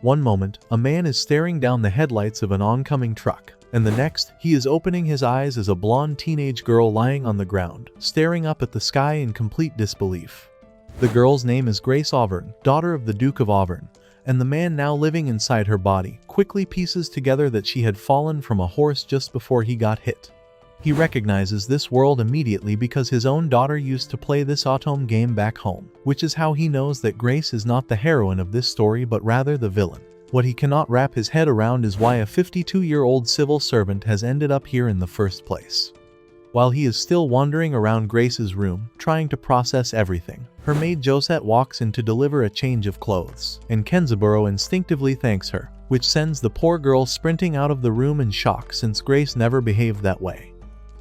One moment, a man is staring down the headlights of an oncoming truck, and the next, he is opening his eyes as a blonde teenage girl lying on the ground, staring up at the sky in complete disbelief. The girl's name is Grace Auburn, daughter of the Duke of Auburn, and the man now living inside her body quickly pieces together that she had fallen from a horse just before he got hit. He recognizes this world immediately because his own daughter used to play this automne game back home, which is how he knows that Grace is not the heroine of this story but rather the villain. What he cannot wrap his head around is why a 52-year-old civil servant has ended up here in the first place. While he is still wandering around Grace's room, trying to process everything, her maid Josette walks in to deliver a change of clothes, and Kenzaburo instinctively thanks her, which sends the poor girl sprinting out of the room in shock since Grace never behaved that way.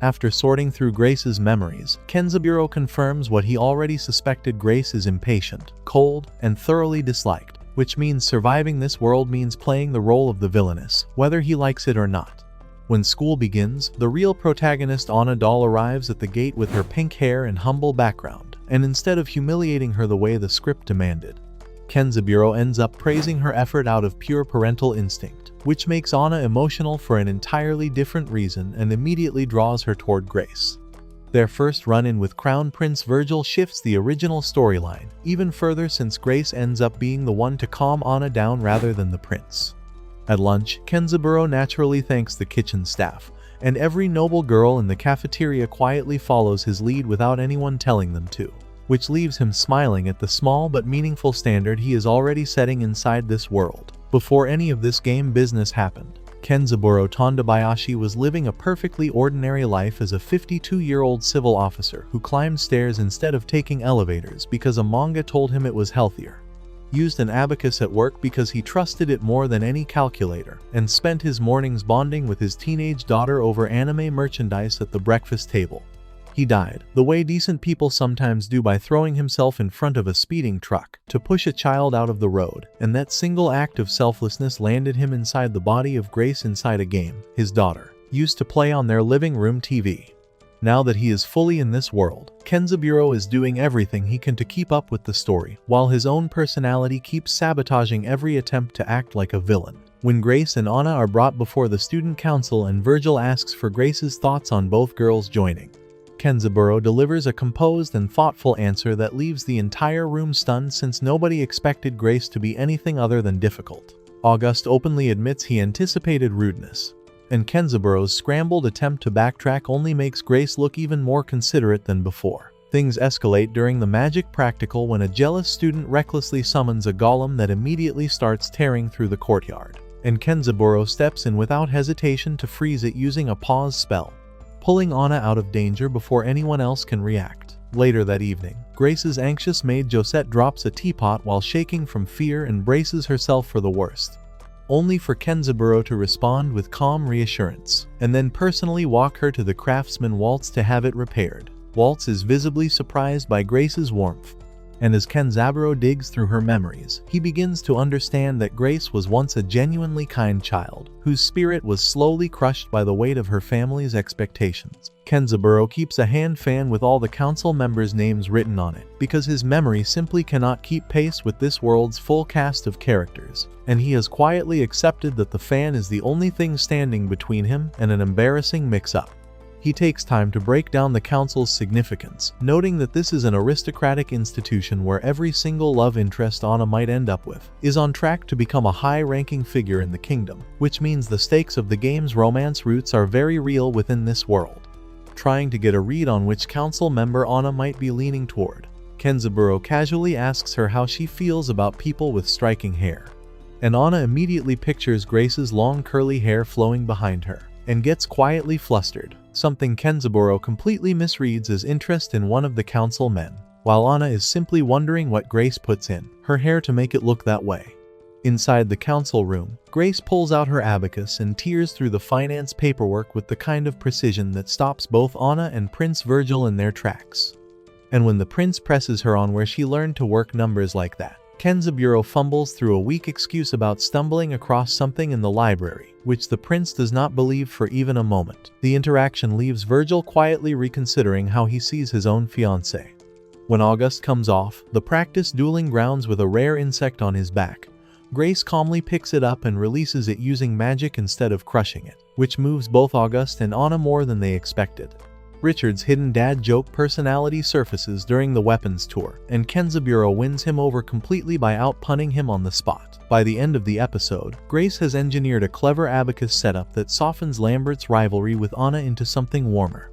After sorting through Grace's memories, Kenzaburo confirms what he already suspected: Grace is impatient, cold, and thoroughly disliked, which means surviving this world means playing the role of the Villianess, whether he likes it or not. When school begins, the real protagonist Anna doll arrives at the gate with her pink hair and humble background, and instead of humiliating her the way the script demanded, Kenzaburo ends up praising her effort out of pure parental instinct, which makes Anna emotional for an entirely different reason and immediately draws her toward Grace. Their first run-in with Crown Prince Virgil shifts the original storyline even further since Grace ends up being the one to calm Anna down rather than the prince. At lunch, Kenzaburo naturally thanks the kitchen staff, and every noble girl in the cafeteria quietly follows his lead without anyone telling them to, which leaves him smiling at the small but meaningful standard he is already setting inside this world. Before any of this game business happened, Kenzaburo Tondabayashi was living a perfectly ordinary life as a 52-year-old civil officer who climbed stairs instead of taking elevators because a manga told him it was healthier, used an abacus at work because he trusted it more than any calculator, and spent his mornings bonding with his teenage daughter over anime merchandise at the breakfast table. He died, the way decent people sometimes do, by throwing himself in front of a speeding truck to push a child out of the road, and that single act of selflessness landed him inside the body of Grace inside a game his daughter used to play on their living room TV. Now that he is fully in this world, Kenzaburo is doing everything he can to keep up with the story, while his own personality keeps sabotaging every attempt to act like a villain. When Grace and Anna are brought before the student council and Virgil asks for Grace's thoughts on both girls joining, Kenzaburo delivers a composed and thoughtful answer that leaves the entire room stunned since nobody expected Grace to be anything other than difficult. August openly admits he anticipated rudeness, and Kenzaburo's scrambled attempt to backtrack only makes Grace look even more considerate than before. Things escalate during the magic practical when a jealous student recklessly summons a golem that immediately starts tearing through the courtyard, and Kenzaburo steps in without hesitation to freeze it using a pause spell, pulling Anna out of danger before anyone else can react. Later that evening, Grace's anxious maid Josette drops a teapot while shaking from fear and braces herself for the worst, only for Kenzaburo to respond with calm reassurance, and then personally walk her to the craftsman Waltz to have it repaired. Waltz is visibly surprised by Grace's warmth, and as Kenzaburo digs through her memories, he begins to understand that Grace was once a genuinely kind child, whose spirit was slowly crushed by the weight of her family's expectations. Kenzaburo keeps a hand fan with all the council members' names written on it, because his memory simply cannot keep pace with this world's full cast of characters, and he has quietly accepted that the fan is the only thing standing between him and an embarrassing mix-up. He takes time to break down the council's significance, noting that this is an aristocratic institution where every single love interest Anna might end up with is on track to become a high-ranking figure in the kingdom, which means the stakes of the game's romance roots are very real within this world. Trying to get a read on which council member Anna might be leaning toward, Kenzaburo casually asks her how she feels about people with striking hair, and Anna immediately pictures Grace's long curly hair flowing behind her, and gets quietly flustered, something Kenzaburo completely misreads as interest in one of the council men, while Anna is simply wondering what Grace puts in her hair to make it look that way. Inside the council room, Grace pulls out her abacus and tears through the finance paperwork with the kind of precision that stops both Anna and Prince Virgil in their tracks. And when the prince presses her on where she learned to work numbers like that, Kenzaburo fumbles through a weak excuse about stumbling across something in the library, which the prince does not believe for even a moment. The interaction leaves Virgil quietly reconsidering how he sees his own fiancée. When August comes off the practice dueling grounds with a rare insect on his back, Grace calmly picks it up and releases it using magic instead of crushing it, which moves both August and Anna more than they expected. Richard's hidden dad joke personality surfaces during the weapons tour, and Kenzaburo wins him over completely by out-punning him on the spot. By the end of the episode, Grace has engineered a clever abacus setup that softens Lambert's rivalry with Anna into something warmer.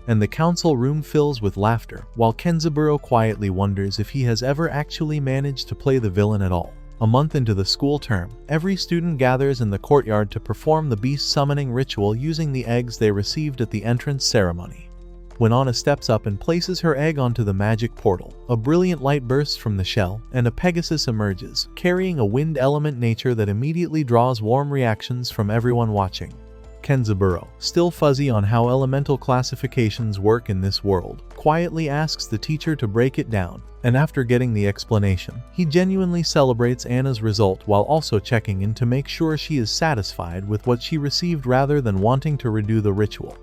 And the council room fills with laughter, while Kenzaburo quietly wonders if he has ever actually managed to play the villain at all. A month into the school term, every student gathers in the courtyard to perform the beast summoning ritual using the eggs they received at the entrance ceremony. When Anna steps up and places her egg onto the magic portal, a brilliant light bursts from the shell, and a Pegasus emerges, carrying a wind element nature that immediately draws warm reactions from everyone watching. Kenzaburo, still fuzzy on how elemental classifications work in this world, quietly asks the teacher to break it down, and after getting the explanation, he genuinely celebrates Anna's result while also checking in to make sure she is satisfied with what she received rather than wanting to redo the ritual.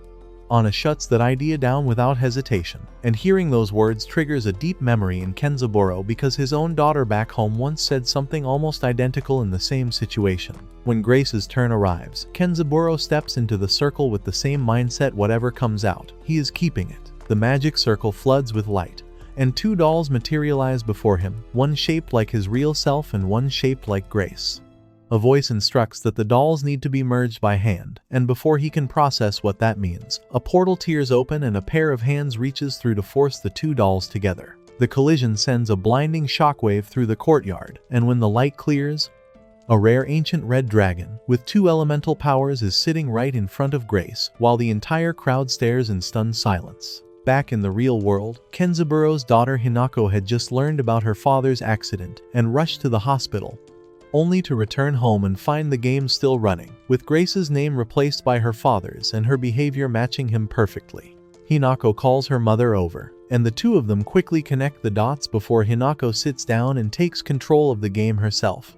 Anna shuts that idea down without hesitation, and hearing those words triggers a deep memory in Kenzaburo because his own daughter back home once said something almost identical in the same situation. When Grace's turn arrives, Kenzaburo steps into the circle with the same mindset: whatever comes out, he is keeping it. The magic circle floods with light, and two dolls materialize before him, one shaped like his real self and one shaped like Grace. A voice instructs that the dolls need to be merged by hand, and before he can process what that means, a portal tears open and a pair of hands reaches through to force the two dolls together. The collision sends a blinding shockwave through the courtyard, and when the light clears, a rare ancient red dragon with 2 elemental powers is sitting right in front of Grace, while the entire crowd stares in stunned silence. Back in the real world, Kenzaburo's daughter Hinako had just learned about her father's accident and rushed to the hospital, only to return home and find the game still running, with Grace's name replaced by her father's and her behavior matching him perfectly. Hinako calls her mother over, and the two of them quickly connect the dots before Hinako sits down and takes control of the game herself,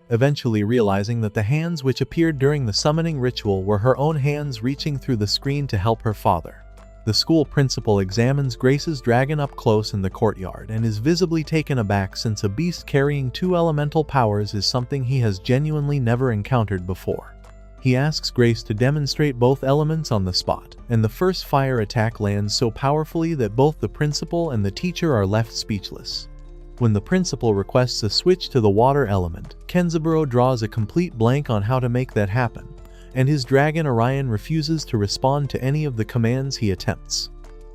eventually realizing that the hands which appeared during the summoning ritual were her own hands reaching through the screen to help her father. The school principal examines Grace's dragon up close in the courtyard and is visibly taken aback since a beast carrying 2 elemental powers is something he has genuinely never encountered before. He asks Grace to demonstrate both elements on the spot, and the first fire attack lands so powerfully that both the principal and the teacher are left speechless. When the principal requests a switch to the water element, Kenzaburo draws a complete blank on how to make that happen, and his dragon Orion refuses to respond to any of the commands he attempts.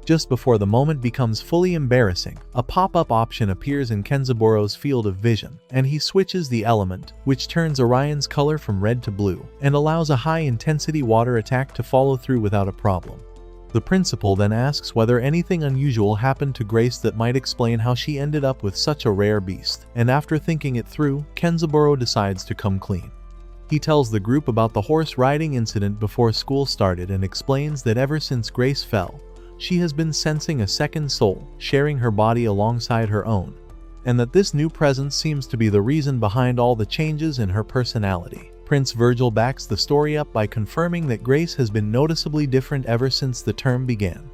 Just before the moment becomes fully embarrassing, a pop-up option appears in Kenzaburo's field of vision, and he switches the element, which turns Orion's color from red to blue, and allows a high-intensity water attack to follow through without a problem. The principal then asks whether anything unusual happened to Grace that might explain how she ended up with such a rare beast, and after thinking it through, Kenzaburo decides to come clean. He tells the group about the horse riding incident before school started and explains that ever since Grace fell, she has been sensing a second soul, sharing her body alongside her own, and that this new presence seems to be the reason behind all the changes in her personality. Prince Virgil backs the story up by confirming that Grace has been noticeably different ever since the term began.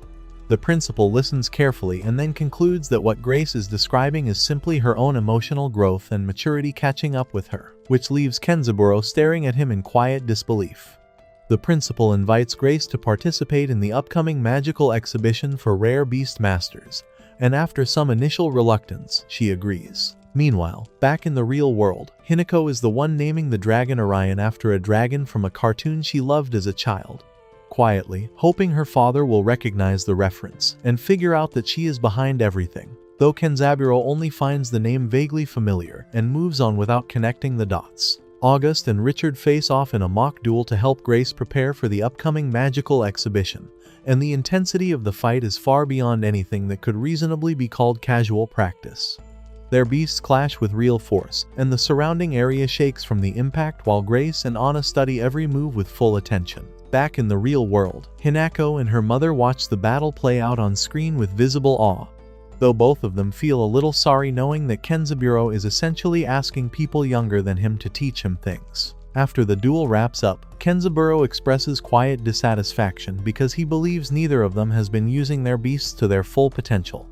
The principal listens carefully and then concludes that what Grace is describing is simply her own emotional growth and maturity catching up with her, which leaves Kenzaburo staring at him in quiet disbelief. The principal invites Grace to participate in the upcoming magical exhibition for rare beast masters, and after some initial reluctance, she agrees. Meanwhile, back in the real world, Hinako is the one naming the dragon Orion after a dragon from a cartoon she loved as a child, quietly hoping her father will recognize the reference and figure out that she is behind everything, though Kenzaburo only finds the name vaguely familiar and moves on without connecting the dots. August and Richard face off in a mock duel to help Grace prepare for the upcoming magical exhibition, and the intensity of the fight is far beyond anything that could reasonably be called casual practice. Their beasts clash with real force, and the surrounding area shakes from the impact while Grace and Anna study every move with full attention. Back in the real world, Hinako and her mother watch the battle play out on screen with visible awe, though both of them feel a little sorry knowing that Kenzaburo is essentially asking people younger than him to teach him things. After the duel wraps up, Kenzaburo expresses quiet dissatisfaction because he believes neither of them has been using their beasts to their full potential,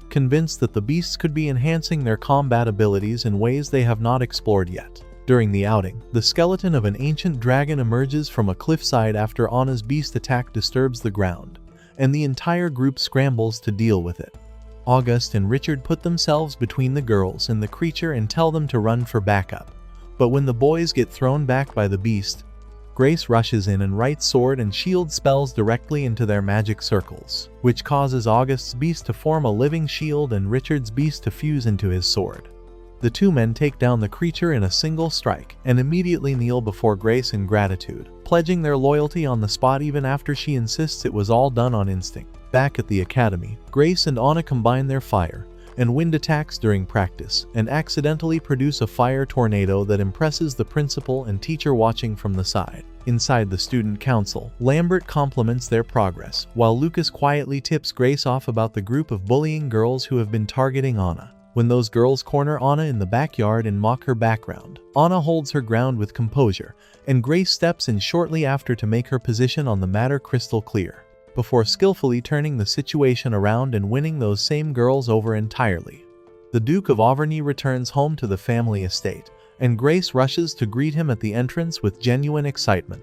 convinced that the beasts could be enhancing their combat abilities in ways they have not explored yet. During the outing, the skeleton of an ancient dragon emerges from a cliffside after Anna's beast attack disturbs the ground, and the entire group scrambles to deal with it. August and Richard put themselves between the girls and the creature and tell them to run for backup. But when the boys get thrown back by the beast, Grace rushes in and writes sword and shield spells directly into their magic circles, which causes August's beast to form a living shield and Richard's beast to fuse into his sword. The two men take down the creature in a single strike and immediately kneel before Grace in gratitude, pledging their loyalty on the spot even after she insists it was all done on instinct. Back at the academy, Grace and Anna combine their fire and wind attacks during practice and accidentally produce a fire tornado that impresses the principal and teacher watching from the side. Inside the student council, Lambert compliments their progress, while Lucas quietly tips Grace off about the group of bullying girls who have been targeting Anna. When those girls corner Anna in the backyard and mock her background, Anna holds her ground with composure, and Grace steps in shortly after to make her position on the matter crystal clear, before skillfully turning the situation around and winning those same girls over entirely. The Duke of Auvergne returns home to the family estate, and Grace rushes to greet him at the entrance with genuine excitement.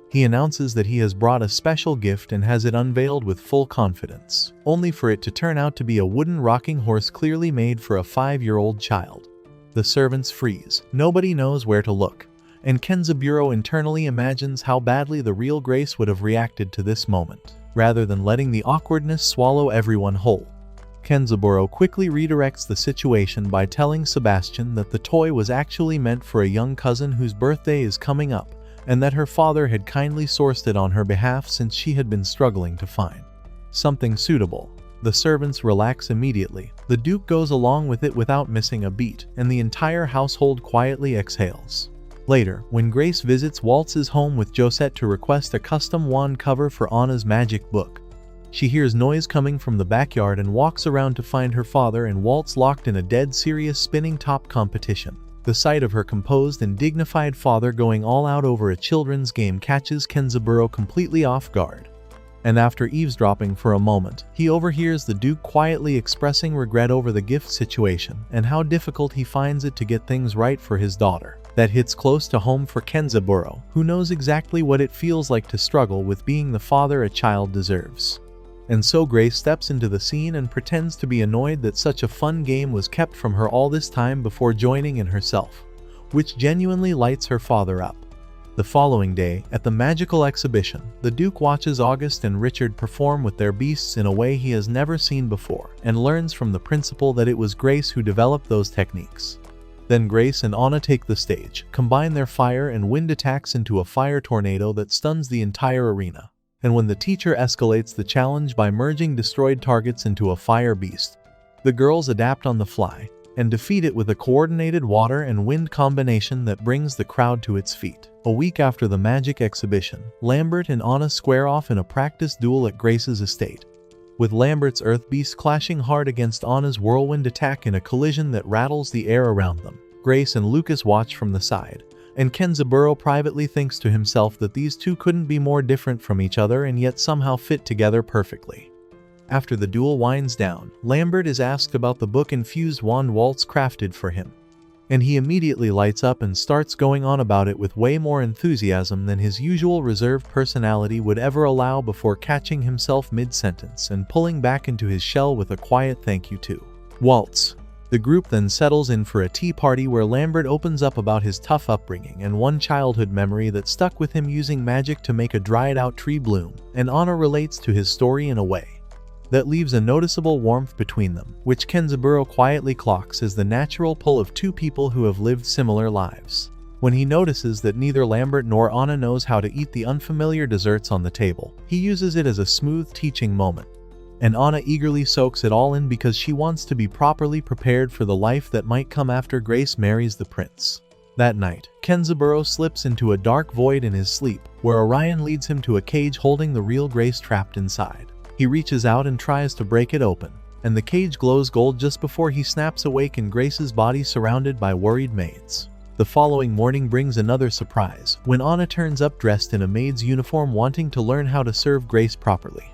He announces that he has brought a special gift and has it unveiled with full confidence, only for it to turn out to be a wooden rocking horse clearly made for a 5-year-old child. The servants freeze, nobody knows where to look, and Kenzaburo internally imagines how badly the real Grace would have reacted to this moment, rather than letting the awkwardness swallow everyone whole. Kenzaburo quickly redirects the situation by telling Sebastian that the toy was actually meant for a young cousin whose birthday is coming up, and that her father had kindly sourced it on her behalf since she had been struggling to find something suitable. The servants relax immediately, the Duke goes along with it without missing a beat, and the entire household quietly exhales. Later, when Grace visits Waltz's home with Josette to request a custom wand cover for Anna's magic book, she hears noise coming from the backyard and walks around to find her father and Waltz locked in a dead serious spinning top competition. The sight of her composed and dignified father going all out over a children's game catches Kenzaburo completely off guard. And after eavesdropping for a moment, he overhears the Duke quietly expressing regret over the gift situation and how difficult he finds it to get things right for his daughter. That hits close to home for Kenzaburo, who knows exactly what it feels like to struggle with being the father a child deserves. And so Grace steps into the scene and pretends to be annoyed that such a fun game was kept from her all this time before joining in herself, which genuinely lights her father up. The following day, at the magical exhibition, the Duke watches August and Richard perform with their beasts in a way he has never seen before, and learns from the principal that it was Grace who developed those techniques. Then Grace and Anna take the stage, combine their fire and wind attacks into a fire tornado that stuns the entire arena. And when the teacher escalates the challenge by merging destroyed targets into a fire beast, the girls adapt on the fly and defeat it with a coordinated water and wind combination that brings the crowd to its feet. A week after the magic exhibition, Lambert and Anna square off in a practice duel at Grace's estate, with Lambert's earth beast clashing hard against Anna's whirlwind attack in a collision that rattles the air around them. Grace and Lucas watch from the side, and Kenzaburo privately thinks to himself that these two couldn't be more different from each other and yet somehow fit together perfectly. After the duel winds down, Lambert is asked about the book-infused wand Waltz crafted for him, and he immediately lights up and starts going on about it with way more enthusiasm than his usual reserved personality would ever allow before catching himself mid-sentence and pulling back into his shell with a quiet thank you to Waltz. The group then settles in for a tea party where Lambert opens up about his tough upbringing and one childhood memory that stuck with him using magic to make a dried-out tree bloom, and Anna relates to his story in a way that leaves a noticeable warmth between them, which Kenzaburo quietly clocks as the natural pull of two people who have lived similar lives. When he notices that neither Lambert nor Anna knows how to eat the unfamiliar desserts on the table, he uses it as a smooth teaching moment. And Anna eagerly soaks it all in because she wants to be properly prepared for the life that might come after Grace marries the prince. That night, Kenzaburo slips into a dark void in his sleep, where Orion leads him to a cage holding the real Grace trapped inside. He reaches out and tries to break it open, and the cage glows gold just before he snaps awake in Grace's body surrounded by worried maids. The following morning brings another surprise, when Anna turns up dressed in a maid's uniform wanting to learn how to serve Grace properly.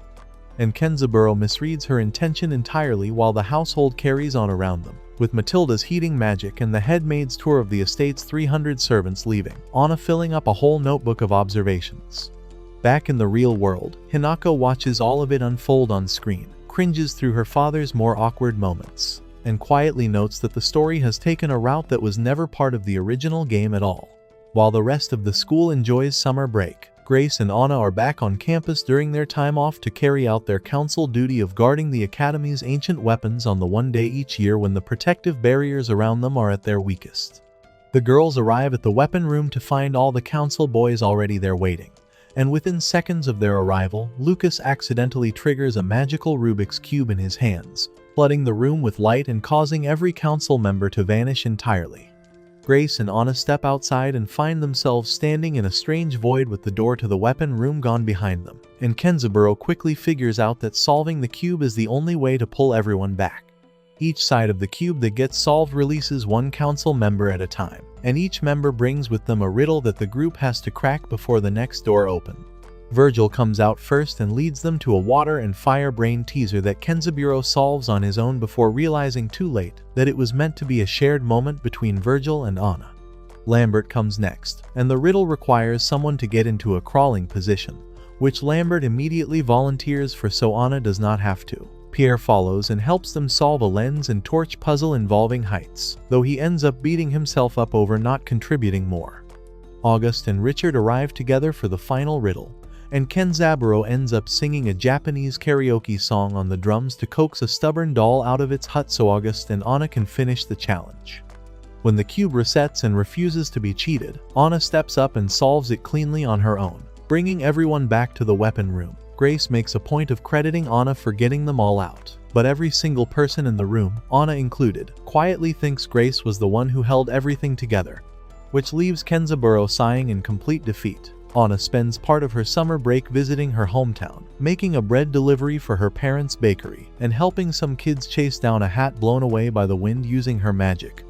And Kenzaburo misreads her intention entirely while the household carries on around them. with Matilda's heating magic and the head maid's tour of the estate's 300 servants leaving, Anna filling up a whole notebook of observations. Back in the real world, Hinako watches all of it unfold on screen, cringes through her father's more awkward moments, and quietly notes that the story has taken a route that was never part of the original game at all. While the rest of the school enjoys summer break, Grace and Anna are back on campus during their time off to carry out their council duty of guarding the academy's ancient weapons on the one day each year when the protective barriers around them are at their weakest. The girls arrive at the weapon room to find all the council boys already there waiting, and within seconds of their arrival, Lucas accidentally triggers a magical Rubik's Cube in his hands, flooding the room with light and causing every council member to vanish entirely. Grace and Anna step outside and find themselves standing in a strange void with the door to the weapon room gone behind them, and Kenzaburo quickly figures out that solving the cube is the only way to pull everyone back. Each side of the cube that gets solved releases one council member at a time, and each member brings with them a riddle that the group has to crack before the next door opens. Virgil comes out first and leads them to a water and fire brain teaser that Kenzaburo solves on his own before realizing too late that it was meant to be a shared moment between Virgil and Anna. Lambert comes next, and the riddle requires someone to get into a crawling position, which Lambert immediately volunteers for so Anna does not have to. Pierre follows and helps them solve a lens and torch puzzle involving heights, though he ends up beating himself up over not contributing more. August and Richard arrive together for the final riddle, and Kenzaburo ends up singing a Japanese karaoke song on the drums to coax a stubborn doll out of its hut so August and Anna can finish the challenge. When the cube resets and refuses to be cheated, Anna steps up and solves it cleanly on her own, bringing everyone back to the weapon room. Grace makes a point of crediting Anna for getting them all out, but every single person in the room, Anna included, quietly thinks Grace was the one who held everything together, which leaves Kenzaburo sighing in complete defeat. Anna spends part of her summer break visiting her hometown, making a bread delivery for her parents' bakery, and helping some kids chase down a hat blown away by the wind using her magic.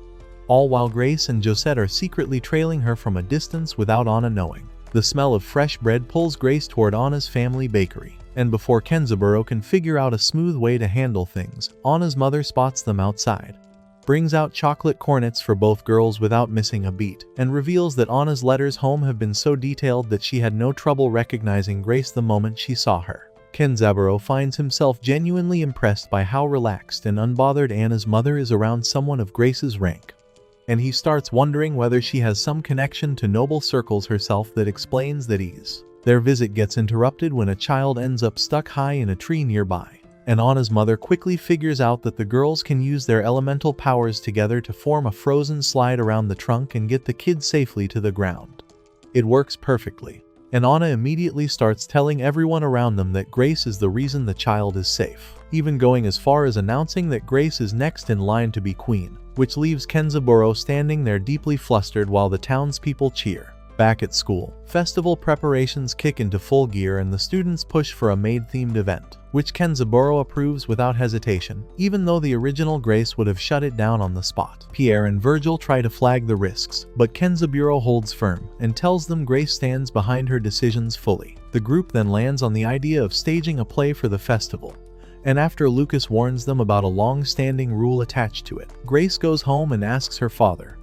All while Grace and Josette are secretly trailing her from a distance without Anna knowing. The smell of fresh bread pulls Grace toward Anna's family bakery, and before Kenzaburo can figure out a smooth way to handle things, Anna's mother spots them outside, brings out chocolate cornets for both girls without missing a beat, and reveals that Anna's letters home have been so detailed that she had no trouble recognizing Grace the moment she saw her. Kenzaburo finds himself genuinely impressed by how relaxed and unbothered Anna's mother is around someone of Grace's rank, and he starts wondering whether she has some connection to noble circles herself that explains that ease. Their visit gets interrupted when a child ends up stuck high in a tree nearby, and Anna's mother quickly figures out that the girls can use their elemental powers together to form a frozen slide around the trunk and get the kid safely to the ground. It works perfectly, and Anna immediately starts telling everyone around them that Grace is the reason the child is safe, even going as far as announcing that Grace is next in line to be queen, which leaves Kenzaburo standing there deeply flustered while the townspeople cheer. Back at school, festival preparations kick into full gear and the students push for a maid-themed event, which Kenzaburo approves without hesitation, even though the original Grace would have shut it down on the spot. Pierre and Virgil try to flag the risks, but Kenzaburo holds firm and tells them Grace stands behind her decisions fully. The group then lands on the idea of staging a play for the festival, and after Lucas warns them about a long-standing rule attached to it, Grace goes home and asks her father,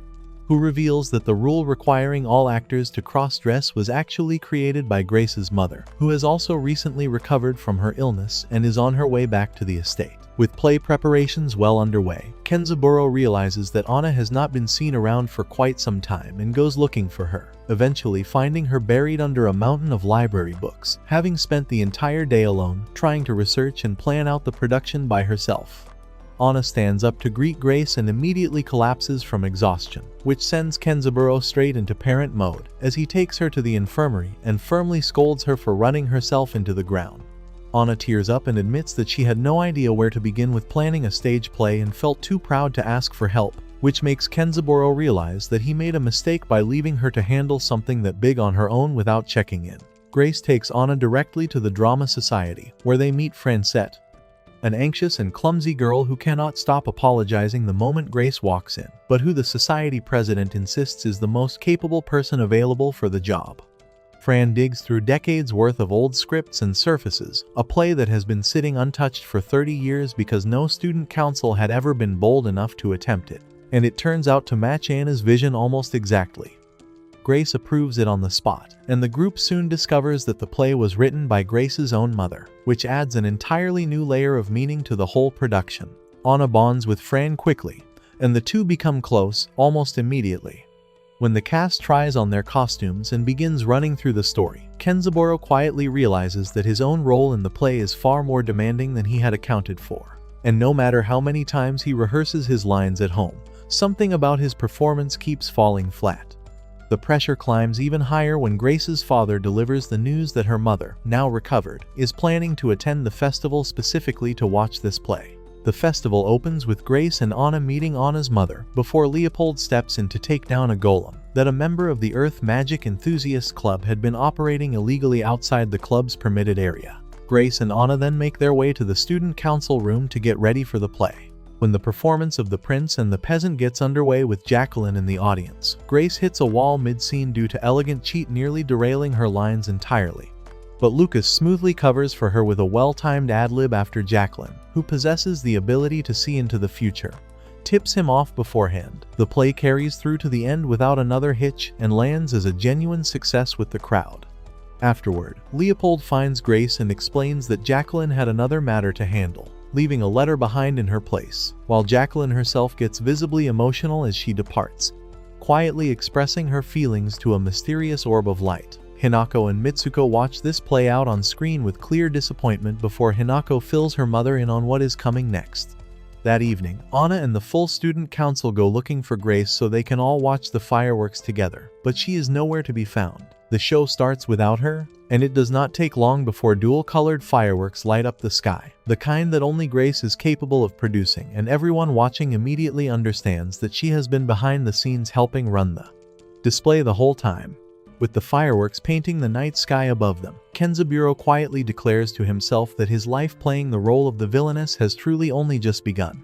who reveals that the rule requiring all actors to cross-dress was actually created by Grace's mother, who has also recently recovered from her illness and is on her way back to the estate. With play preparations well underway, Kenzaburo realizes that Anna has not been seen around for quite some time and goes looking for her, eventually finding her buried under a mountain of library books, having spent the entire day alone trying to research and plan out the production by herself. Anna stands up to greet Grace and immediately collapses from exhaustion, which sends Kenzaburo straight into parent mode as he takes her to the infirmary and firmly scolds her for running herself into the ground. Anna tears up and admits that she had no idea where to begin with planning a stage play and felt too proud to ask for help, which makes Kenzaburo realize that he made a mistake by leaving her to handle something that big on her own without checking in. Grace takes Anna directly to the Drama Society, where they meet Francette, an anxious and clumsy girl who cannot stop apologizing the moment Grace walks in, but who the society president insists is the most capable person available for the job. Fran digs through decades worth of old scripts and surfaces a play that has been sitting untouched for 30 years because no student council had ever been bold enough to attempt it. And it turns out to match Anna's vision almost exactly. Grace approves it on the spot, and the group soon discovers that the play was written by Grace's own mother, which adds an entirely new layer of meaning to the whole production. Anna bonds with Fran quickly, and the two become close almost immediately. When the cast tries on their costumes and begins running through the story, Kenzaburo quietly realizes that his own role in the play is far more demanding than he had accounted for. And no matter how many times he rehearses his lines at home, something about his performance keeps falling flat. The pressure climbs even higher when Grace's father delivers the news that her mother, now recovered, is planning to attend the festival specifically to watch this play. The festival opens with Grace and Anna meeting Anna's mother before Leopold steps in to take down a golem that a member of the Earth Magic Enthusiast Club had been operating illegally outside the club's permitted area. Grace and Anna then make their way to the student council room to get ready for the play. When the performance of The Prince and the Peasant gets underway with Jacqueline in the audience, Grace hits a wall mid-scene due to elegant cheat nearly derailing her lines entirely. But Lucas smoothly covers for her with a well-timed ad-lib after Jacqueline, who possesses the ability to see into the future, tips him off beforehand. The play carries through to the end without another hitch and lands as a genuine success with the crowd. Afterward, Leopold finds Grace and explains that Jacqueline had another matter to handle, leaving a letter behind in her place, while Jacqueline herself gets visibly emotional as she departs, quietly expressing her feelings to a mysterious orb of light. Hinako and Mitsuko watch this play out on screen with clear disappointment before Hinako fills her mother in on what is coming next. That evening, Anna and the full student council go looking for Grace so they can all watch the fireworks together, but she is nowhere to be found. The show starts without her, and it does not take long before dual-colored fireworks light up the sky, the kind that only Grace is capable of producing, and everyone watching immediately understands that she has been behind the scenes helping run the display the whole time. With the fireworks painting the night sky above them, Kenzaburo quietly declares to himself that his life playing the role of the Villianess has truly only just begun.